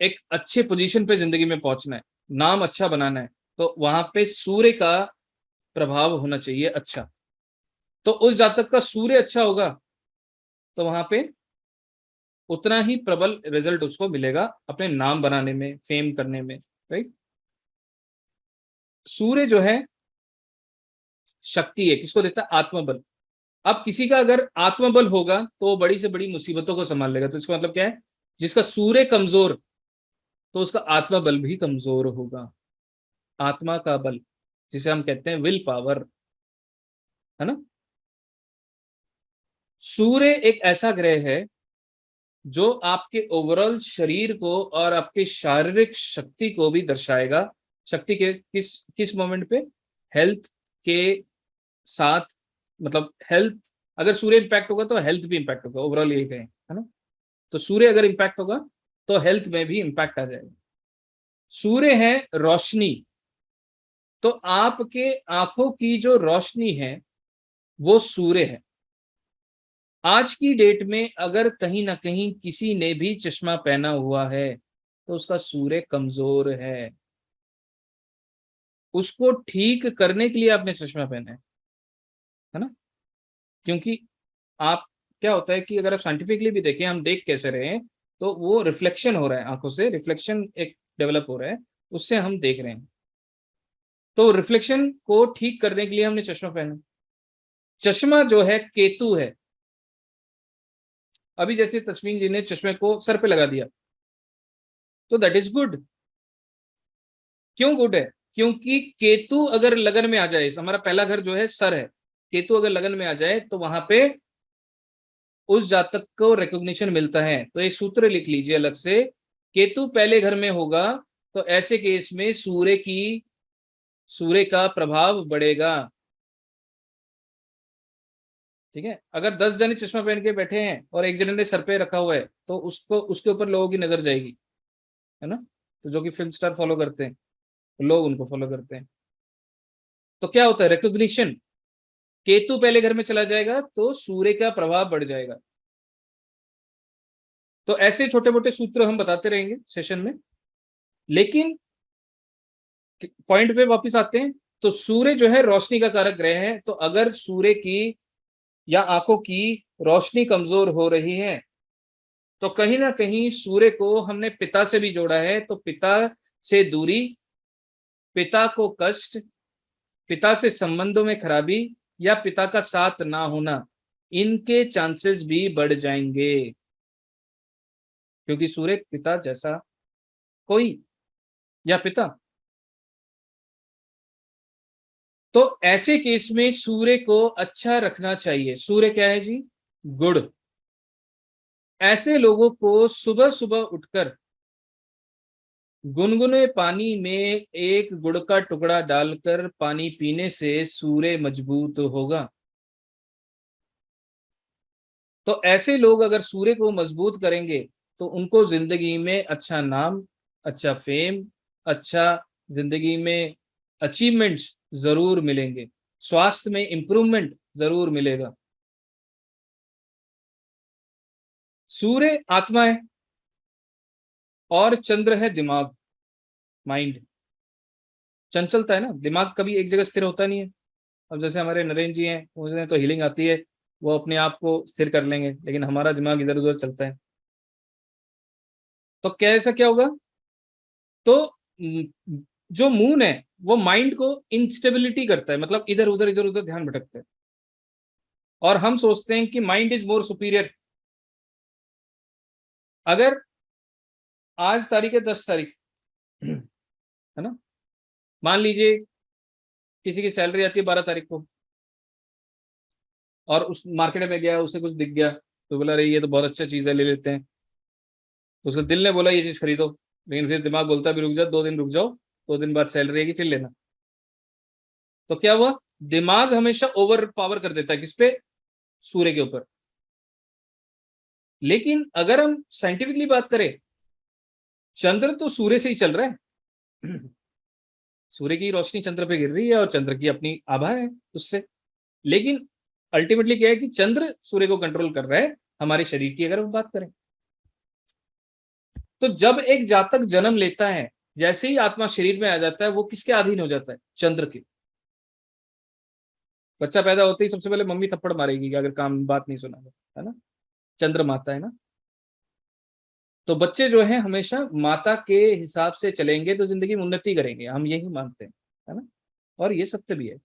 एक अच्छे पोजीशन पे जिंदगी में पहुंचना है, नाम अच्छा बनाना है, तो वहां पे सूर्य का प्रभाव होना चाहिए अच्छा। तो उस जातक का सूर्य अच्छा होगा तो वहां पे उतना ही प्रबल रिजल्ट उसको मिलेगा अपने नाम बनाने में, फेम करने में, राइट। सूर्य जो है शक्ति है, किसको देता है? आत्मबल। अब किसी का अगर आत्मबल होगा तो वो बड़ी से बड़ी मुसीबतों को संभाल लेगा। तो इसका मतलब क्या है? जिसका सूर्य कमजोर, तो उसका आत्मबल भी कमजोर होगा। आत्मा का बल, जिसे हम कहते हैं विल पावर, है ना। सूर्य एक ऐसा ग्रह है जो आपके ओवरऑल शरीर को और आपके शारीरिक शक्ति को भी दर्शाएगा। शक्ति के किस किस मोमेंट पे? हेल्थ के साथ, मतलब हेल्थ, अगर सूर्य इंपैक्ट होगा तो हेल्थ भी इंपैक्ट होगा, ओवरऑल यही कहें, है ना। तो सूर्य अगर इंपैक्ट होगा तो हेल्थ में भी इंपैक्ट आ जाएगा। सूर्य है रोशनी, तो आपके आंखों की जो रोशनी है वो सूर्य है। आज की डेट में अगर कहीं ना कहीं किसी ने भी चश्मा पहना हुआ है तो उसका सूर्य कमजोर है, उसको ठीक करने के लिए आपने चश्मा पहना है ना। क्योंकि आप, क्या होता है कि अगर आप साइंटिफिकली भी देखें, हम देख कैसे रहे हैं, तो वो रिफ्लेक्शन हो रहा है, आंखों से रिफ्लेक्शन एक डेवलप हो रहा है, उससे हम देख रहे हैं। तो रिफ्लेक्शन को ठीक करने के लिए हमने चश्मा पहना। चश्मा जो है केतु है। अभी जैसे तस्वीन जी ने चश्मे को सर पे लगा दिया, तो दैट इज गुड। क्यों गुड है? क्योंकि केतु अगर लगन में आ जाए, हमारा पहला घर जो है सर है, केतु अगर लगन में आ जाए तो वहां पे उस जातक को रिकॉग्निशन मिलता है। तो एक सूत्र लिख लीजिए अलग से, केतु पहले घर में होगा तो ऐसे केस में सूर्य का प्रभाव बढ़ेगा। ठीक है, अगर 10 जने चश्मा पहन के बैठे हैं और एक जने ने सर पे रखा हुआ है तो उसको, उसके ऊपर लोगों की नजर जाएगी, है ना। तो जो कि फिल्म स्टार फॉलो करते हैं, तो लोग उनको फॉलो करते हैं। तो क्या होता है, रिकॉग्निशन। केतु पहले घर में चला जाएगा तो सूर्य का प्रभाव बढ़ जाएगा। तो ऐसे छोटे मोटे सूत्र हम बताते रहेंगे सेशन में, लेकिन पॉइंट पे वापस आते हैं। तो सूर्य जो है रोशनी का कारक ग्रह है, तो अगर सूर्य की या आंखों की रोशनी कमजोर हो रही है तो कहीं ना कहीं सूर्य को हमने पिता से भी जोड़ा है। तो पिता से दूरी, पिता को कष्ट, पिता से संबंधों में खराबी या पिता का साथ ना होना, इनके चांसेस भी बढ़ जाएंगे, क्योंकि सूर्य पिता जैसा कोई या पिता। तो ऐसे केस में सूर्य को अच्छा रखना चाहिए। सूर्य क्या है जी? गुड़। ऐसे लोगों को सुबह सुबह उठकर गुनगुने पानी में एक गुड़ का टुकड़ा डालकर पानी पीने से सूर्य मजबूत होगा। तो ऐसे लोग अगर सूर्य को मजबूत करेंगे तो उनको जिंदगी में अच्छा नाम, अच्छा फेम, अच्छा जिंदगी में अचीवमेंट्स जरूर मिलेंगे, स्वास्थ्य में इंप्रूवमेंट जरूर मिलेगा। सूर्य आत्मा है और चंद्र है दिमाग, माइंड। चंचलता है ना, दिमाग कभी एक जगह स्थिर होता नहीं है। अब जैसे हमारे नरेंद्र जी हैं, उन्हें तो हीलिंग आती है, वो अपने आप को स्थिर कर लेंगे, लेकिन हमारा दिमाग इधर उधर चलता है। तो कैसा क्या होगा? तो जो मून है वो माइंड को इंस्टेबिलिटी करता है, मतलब इधर उधर ध्यान भटकता है, और हम सोचते हैं कि माइंड इज मोर सुपीरियर। अगर आज तारीख है 10 तारीख, है ना, मान लीजिए किसी की सैलरी आती है 12 तारीख को, और उस मार्केट में गया, उसे कुछ दिख गया तो बोला अरे ये तो बहुत अच्छा चीज है, ले लेते हैं। तो उसके दिल ने बोला ये चीज खरीदो, लेकिन फिर दिमाग बोलता है भी रुक जाओ, 2 दिन रुक जाओ, 2 दिन बाद सैलरी आएगी फिर लेना। तो क्या हुआ? दिमाग हमेशा ओवर पावर कर देता है किस पे? सूर्य के ऊपर। लेकिन अगर हम साइंटिफिकली बात करें, चंद्र तो सूर्य से ही चल रहा है। सूर्य की रोशनी चंद्र पे गिर रही है और चंद्र की अपनी आभा है उससे। लेकिन अल्टीमेटली क्या है कि चंद्र सूर्य को कंट्रोल कर रहा है हमारे शरीर की, अगर हम बात करें। तो जब एक जातक जन्म लेता है, जैसे ही आत्मा शरीर में आ जाता है, वो किसके अधीन हो जाता है? चंद्र के। बच्चा पैदा होते ही सबसे पहले मम्मी थप्पड़ मारेगी कि अगर काम बात नहीं सुना, है ना। चंद्र माता है ना। तो बच्चे जो है हमेशा माता के हिसाब से चलेंगे तो जिंदगी में उन्नति करेंगे, हम यही मानते हैं, है ना। और ये सत्य भी है।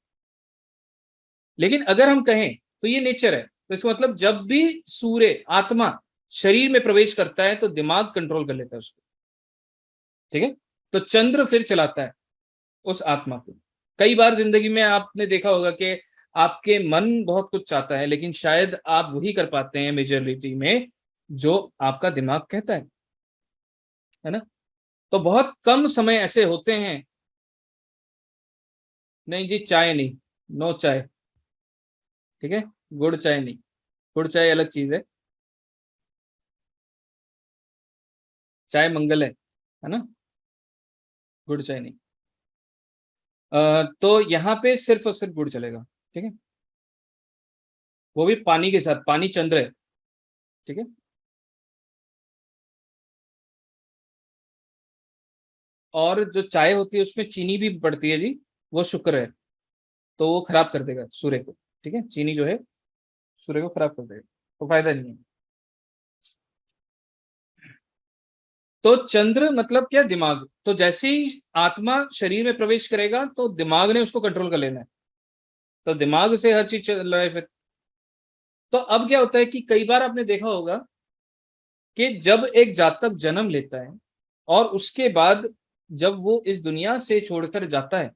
लेकिन अगर हम कहें तो ये नेचर है, तो इसका मतलब जब भी सूर्य आत्मा शरीर में प्रवेश करता है तो दिमाग कंट्रोल कर लेता है उसको। ठीक है, तो चंद्र फिर चलाता है उस आत्मा को। कई बार जिंदगी में आपने देखा होगा कि आपके मन बहुत कुछ चाहता है, लेकिन शायद आप वही कर पाते हैं मेजोरिटी में जो आपका दिमाग कहता है ना। तो बहुत कम समय ऐसे होते हैं, नहीं जी चाय नहीं, नो चाय, ठीक है, गुड़ चाय नहीं, गुड़ चाय अलग चीज है, चाय मंगल है ना, गुड़ चाय नहीं। तो यहाँ पे सिर्फ और सिर्फ गुड़ चलेगा, ठीक है, वो भी पानी के साथ, पानी चंद्र है, ठीक है। और जो चाय होती है उसमें चीनी भी पड़ती है जी, वो शुक्र है, तो वो खराब कर देगा सूर्य को, ठीक है, चीनी जो है सूर्य को खराब कर देगा, तो फायदा नहीं है। तो चंद्र मतलब क्या, दिमाग। तो जैसे ही आत्मा शरीर में प्रवेश करेगा तो दिमाग ने उसको कंट्रोल कर लेना है, तो दिमाग से हर चीज चल रहा है फिर। तो अब क्या होता है कि कई बार आपने देखा होगा कि जब एक जातक जन्म लेता है और उसके बाद जब वो इस दुनिया से छोड़कर जाता है,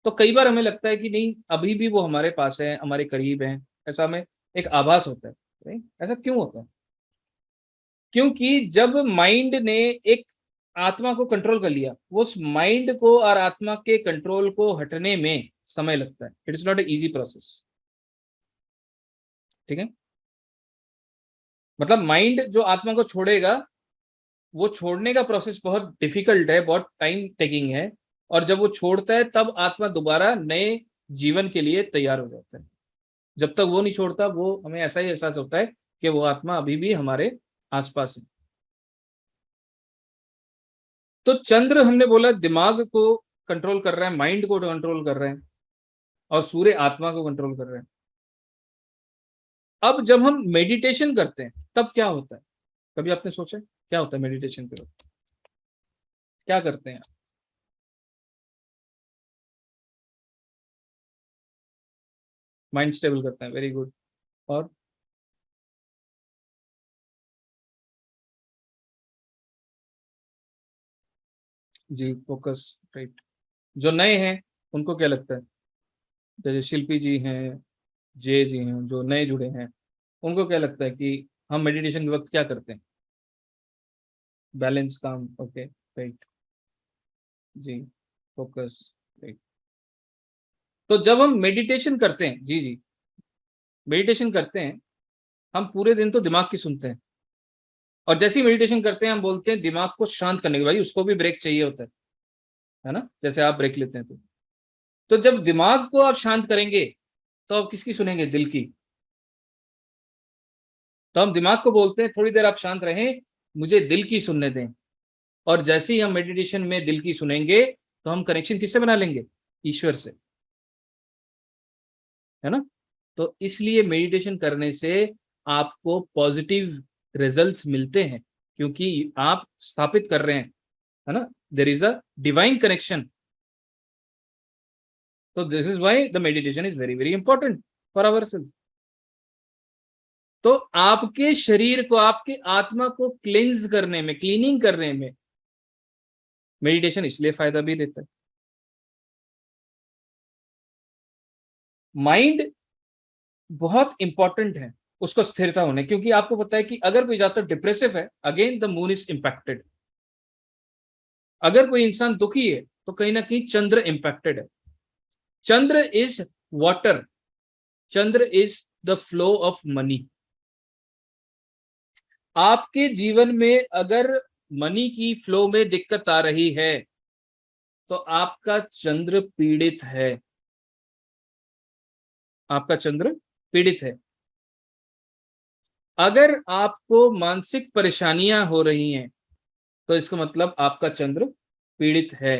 तो कई बार हमें लगता है कि नहीं अभी भी वो हमारे पास है, हमारे करीब है, ऐसा हमें एक आभास होता है। नहीं? ऐसा क्यों होता है? क्योंकि जब माइंड ने एक आत्मा को कंट्रोल कर लिया, वो उस माइंड को और आत्मा के कंट्रोल को हटने में समय लगता है। It is not a easy process, ठीक है। मतलब माइंड जो आत्मा को छोड़ेगा, वो छोड़ने का प्रोसेस बहुत डिफिकल्ट है, बहुत टाइम टेकिंग है। और जब वो छोड़ता है तब आत्मा दोबारा नए जीवन के लिए तैयार हो जाता है। जब तक वो नहीं छोड़ता, वो हमें ऐसा ही एहसास होता है कि वो आत्मा अभी भी हमारे आसपास है। तो चंद्र हमने बोला दिमाग को कंट्रोल कर रहा है, माइंड को कंट्रोल कर रहे हैं, और सूर्य आत्मा को कंट्रोल कर रहे हैं। अब जब हम मेडिटेशन करते हैं तब क्या होता है? कभी आपने सोचा क्या होता है मेडिटेशन पे वक्त? क्या करते हैं? माइंड स्टेबल करते हैं, वेरी गुड। और जी फोकस, राइट। जो नए हैं उनको क्या लगता है? जैसे शिल्पी जी हैं, जय जी हैं, जो नए जुड़े हैं, उनको क्या लगता है कि हम मेडिटेशन के वक्त क्या करते हैं? बैलेंस, काम, ओके, राइट। जी, फोकस, राइट। तो जब हम मेडिटेशन करते हैं, जी जी, मेडिटेशन करते हैं, हम पूरे दिन तो दिमाग की सुनते हैं, और जैसे ही मेडिटेशन करते हैं हम बोलते हैं दिमाग को शांत करने के, भाई उसको भी ब्रेक चाहिए होता है ना, जैसे आप ब्रेक लेते हैं तो जब दिमाग को आप शांत करेंगे तो आप किसकी सुनेंगे? दिल की। तो हम दिमाग को बोलते हैं थोड़ी देर आप शांत रहें, मुझे दिल की सुनने दें। और जैसे ही हम मेडिटेशन में दिल की सुनेंगे तो हम कनेक्शन किससे बना लेंगे? ईश्वर से, है ना। तो इसलिए मेडिटेशन करने से आपको पॉजिटिव रिजल्ट्स मिलते हैं, क्योंकि आप स्थापित कर रहे हैं, है ना, there is a divine connection. तो this is why the meditation is very very important for our self. तो आपके शरीर को, आपके आत्मा को क्लींस करने में, क्लीनिंग करने में मेडिटेशन इसलिए फायदा भी देता है। माइंड बहुत इंपॉर्टेंट है उसको स्थिरता होने, क्योंकि आपको पता है कि अगर कोई ज्यादा डिप्रेसिव है, again the moon is impacted. अगर कोई इंसान दुखी है तो कहीं ना कहीं चंद्र इंपैक्टेड है। Chandra is water, Chandra is the flow of money. आपके जीवन में अगर मनी की फ्लो में दिक्कत आ रही है तो आपका चंद्र पीड़ित है, आपका चंद्र पीड़ित है। अगर आपको मानसिक परेशानियां हो रही हैं तो इसका मतलब आपका चंद्र पीड़ित है,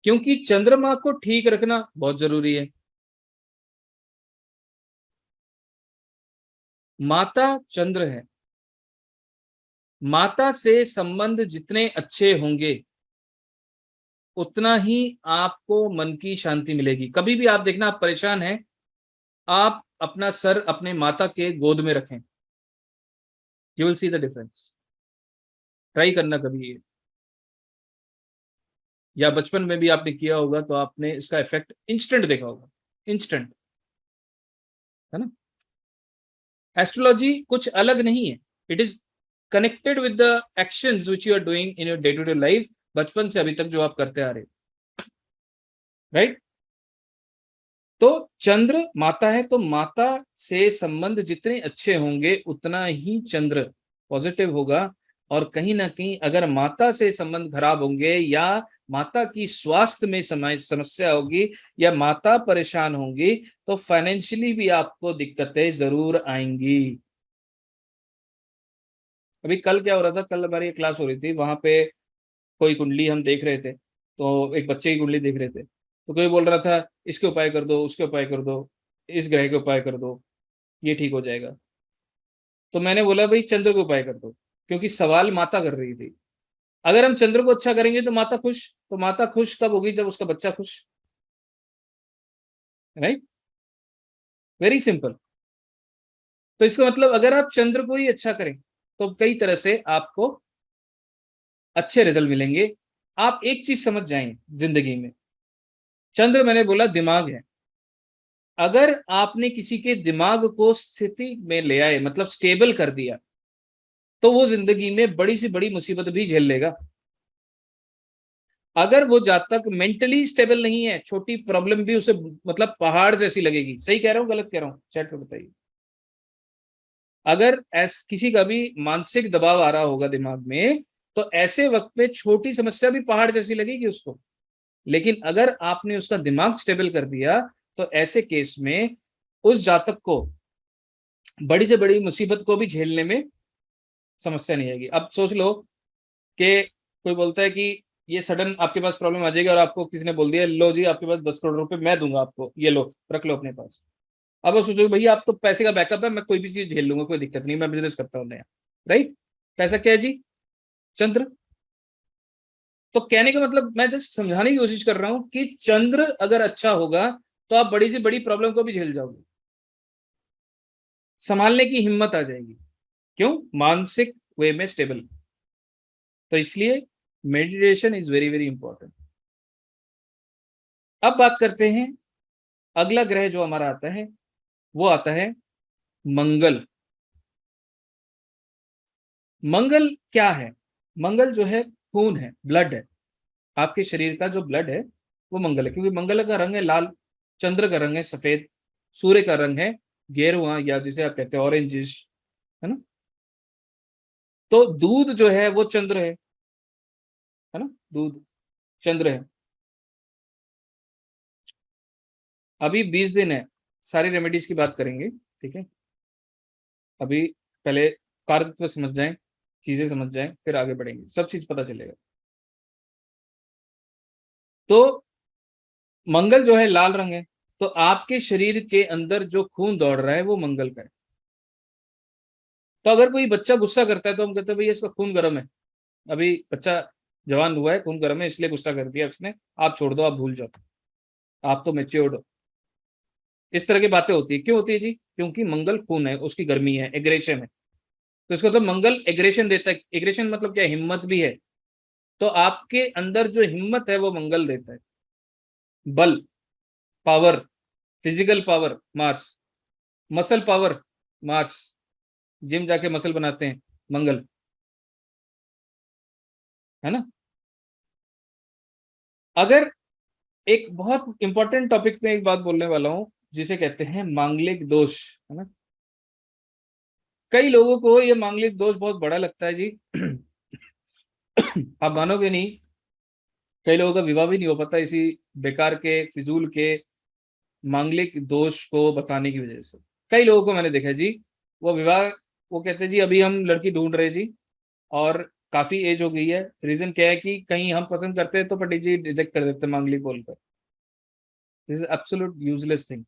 क्योंकि चंद्रमा को ठीक रखना बहुत जरूरी है। माता चंद्र है, माता से संबंध जितने अच्छे होंगे उतना ही आपको मन की शांति मिलेगी। कभी भी आप देखना, आप परेशान हैं, आप अपना सर अपने माता के गोद में रखें, you will see the difference. Try करना कभी ये। या बचपन में भी आपने किया होगा तो आपने इसका इफेक्ट इंस्टेंट देखा होगा, इंस्टेंट, है ना। एस्ट्रोलॉजी कुछ अलग नहीं है, it is connected with the actions which you are doing in your day to day life, बचपन से अभी तक जो आप करते आ रहे, राइट। तो चंद्र माता है, तो माता से संबंध जितने अच्छे होंगे उतना ही चंद्र पॉजिटिव होगा। और कहीं ना कहीं अगर माता से संबंध खराब होंगे या माता की स्वास्थ्य में समस्या होगी या माता परेशान होंगी तो फाइनेंशियली भी आपको दिक्कतें जरूर आएंगी। अभी कल क्या हो रहा था, कल हमारी एक क्लास हो रही थी, वहां पे कोई कुंडली हम देख रहे थे, तो एक बच्चे की कुंडली देख रहे थे, तो कोई बोल रहा था इसके उपाय कर दो, उसके उपाय कर दो, इस ग्रह के उपाय कर दो, ये ठीक हो जाएगा। तो मैंने बोला भाई चंद्र को उपाय कर दो, क्योंकि सवाल माता कर रही थी। अगर हम चंद्र को अच्छा करेंगे तो माता खुश, तो माता खुश कब होगी, जब उसका बच्चा खुश, राइट, वेरी सिंपल। तो इसका मतलब अगर आप चंद्र को ही अच्छा करें तो कई तरह से आपको अच्छे रिजल्ट मिलेंगे। आप एक चीज समझ जाएं जिंदगी में, चंद्र मैंने बोला दिमाग है, अगर आपने किसी के दिमाग को स्थिति में ले आए, मतलब स्टेबल कर दिया, तो वो जिंदगी में बड़ी से बड़ी मुसीबत भी झेल लेगा। अगर वो जातक मेंटली स्टेबल नहीं है, छोटी प्रॉब्लम भी उसे मतलब पहाड़ जैसी लगेगी। सही कह रहा हूं गलत कह रहा हूं, चैट में बताइए। अगर किसी का भी मानसिक दबाव आ रहा होगा दिमाग में, तो ऐसे वक्त पे छोटी समस्या भी पहाड़ जैसी लगेगी उसको। लेकिन अगर आपने उसका दिमाग स्टेबल कर दिया तो ऐसे केस में उस जातक को बड़ी से बड़ी मुसीबत को भी झेलने में समस्या नहीं आएगी। अब सोच लो कि कोई बोलता है कि ये सडन आपके पास प्रॉब्लम आ जाएगी और आपको किसी ने बोल दिया लो जी आपके पास 10 करोड़ रुपए मैं दूंगा आपको, ये लो रख लो अपने पास। अब आप सोचो भैया आप तो पैसे का बैकअप है, मैं कोई भी चीज झेल लूंगा, कोई दिक्कत नहीं, मैं बिजनेस करता हूँ नया, राइट। पैसा क्या है जी, चंद्र। तो कहने का मतलब मैं जस्ट समझाने की कोशिश कर रहा हूं कि चंद्र अगर अच्छा होगा तो आप बड़ी से बड़ी प्रॉब्लम को भी झेल जाओगे, संभालने की हिम्मत आ जाएगी। क्यों, मानसिक वे में स्टेबल। तो इसलिए meditation is very very important. अब बात करते हैं, अगला ग्रह जो हमारा आता है वो आता है मंगल। मंगल क्या है, मंगल जो है खून है, ब्लड है, आपके शरीर का जो ब्लड है वो मंगल है, क्योंकि मंगल का रंग है लाल, चंद्र का रंग है सफेद, सूर्य का रंग है गेरुआ या जिसे आप कहते हैं ऑरेंजिश, है ना। तो दूध जो है वो चंद्र है ना, दूध चंद्र है। अभी 20 दिन है, सारी रेमेडीज की बात करेंगे, ठीक है। अभी पहले कार्य समझ जाएं, चीजें समझ जाएं, फिर आगे बढ़ेंगे, सब चीज पता चलेगा। तो मंगल जो है लाल रंग है, तो आपके शरीर के अंदर जो खून दौड़ रहा है वो मंगल का है। तो अगर कोई बच्चा गुस्सा करता है तो हम कहते हैं भाई इसका खून गर्म है, अभी बच्चा जवान हुआ है, खून गर्म है इसलिए गुस्सा कर दिया उसने, आप छोड़ दो, आप भूल जाओ, आप तो मेच्योर्ड हो। इस तरह की बातें होती है, क्यों होती है जी, क्योंकि मंगल खून है, उसकी गर्मी है, एग्रेशन है। तो इसको तो मंगल एग्रेशन देता है, एग्रेशन मतलब क्या है, हिम्मत भी है। तो आपके अंदर जो हिम्मत है वो मंगल देता है, बल, power, physical power Mars, muscle power Mars, gym जाके मसल बनाते हैं मंगल, है ना। अगर एक बहुत इंपॉर्टेंट टॉपिक पे एक बात बोलने वाला हूं जिसे कहते हैं मांगलिक दोष, है ना। कई लोगों को ये मांगलिक दोष बहुत बड़ा लगता है जी। आप मानोगे नहीं, कई लोगों का विवाह भी नहीं हो पाता इसी बेकार के फिजूल के मांगलिक दोष को बताने की वजह से। कई लोगों को मैंने देखा जी, वो विवाह, वो कहते हैं जी अभी हम लड़की ढूंढ रहे जी और काफी एज हो गई है, रीजन क्या है कि कहीं हम पसंद करते हैं तो पंडित जी रिजेक्ट कर देते हैं मांगलिक बोलकर। This is absolute useless thing.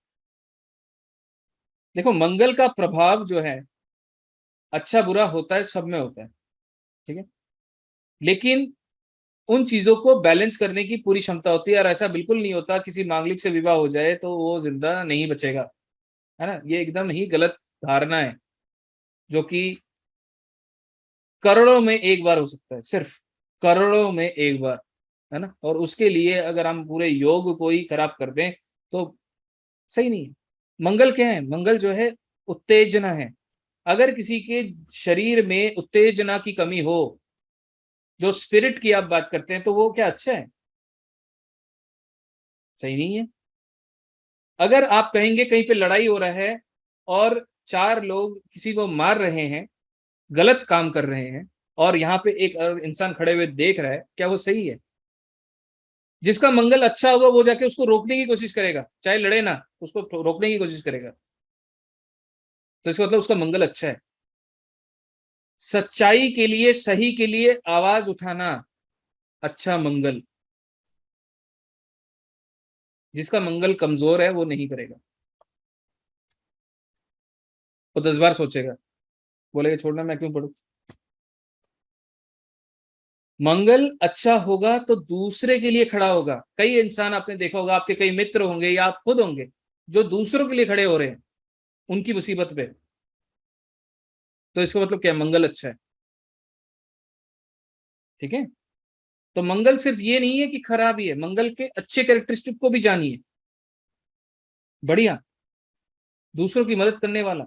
देखो मंगल का प्रभाव जो है अच्छा बुरा होता है, सब में होता है, ठीक है। लेकिन उन चीजों को बैलेंस करने की पूरी क्षमता होती है, और ऐसा बिल्कुल नहीं होता किसी मांगलिक से विवाह हो जाए तो वो जिंदा नहीं बचेगा, है ना। ये एकदम ही गलत धारणा है, जो कि करोड़ों में एक बार हो सकता है, सिर्फ करोड़ों में एक बार, है ना। और उसके लिए अगर हम पूरे योग को ही खराब कर दें तो सही नहीं है। मंगल क्या है? मंगल जो है उत्तेजना है। अगर किसी के शरीर में उत्तेजना की कमी हो, जो स्पिरिट की आप बात करते हैं, तो वो क्या अच्छा है? सही नहीं है। अगर आप कहेंगे कहीं पे लड़ाई हो रहा है और चार लोग किसी को मार रहे हैं, गलत काम कर रहे हैं, और यहाँ पे एक इंसान खड़े हुए देख रहा है, क्या वो सही है? जिसका मंगल अच्छा होगा वो जाके उसको रोकने की कोशिश करेगा, चाहे लड़े ना, उसको रोकने की कोशिश करेगा। तो इसका मतलब उसका मंगल अच्छा है। सच्चाई के लिए, सही के लिए आवाज उठाना अच्छा मंगल। जिसका मंगल कमजोर है वो नहीं करेगा, वो 10 बार सोचेगा, बोलेगा छोड़ना, मैं क्यों पढ़ू। मंगल अच्छा होगा तो दूसरे के लिए खड़ा होगा। कई इंसान आपने देखा होगा, आपके कई मित्र होंगे या आप खुद होंगे, जो दूसरों के लिए खड़े हो रहे हैं उनकी मुसीबत पे। तो इसका मतलब क्या? मंगल अच्छा है। ठीक है। तो मंगल सिर्फ ये नहीं है कि खराब ही है, मंगल के अच्छे कैरेक्टरिस्टिक को भी जानिए। बढ़िया, दूसरों की मदद करने वाला,